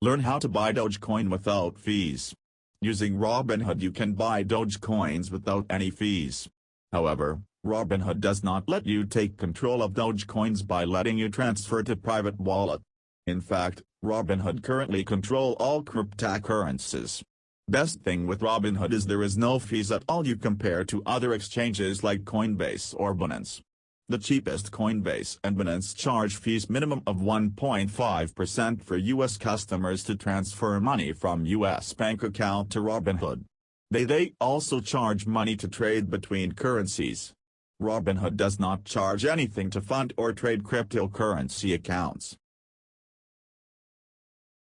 Learn how to buy Dogecoin without fees. Using Robinhood you can buy Dogecoins without any fees. However, Robinhood does not let you take control of Dogecoins by letting you transfer to private wallet. In fact, Robinhood currently control all cryptocurrencies. Best thing with Robinhood is there is no fees at all you compare to other exchanges like Coinbase or Binance. The cheapest Coinbase and Binance charge fees minimum of 1.5% for U.S. customers to transfer money from U.S. bank account to Robinhood. They also charge money to trade between currencies. Robinhood does not charge anything to fund or trade cryptocurrency accounts.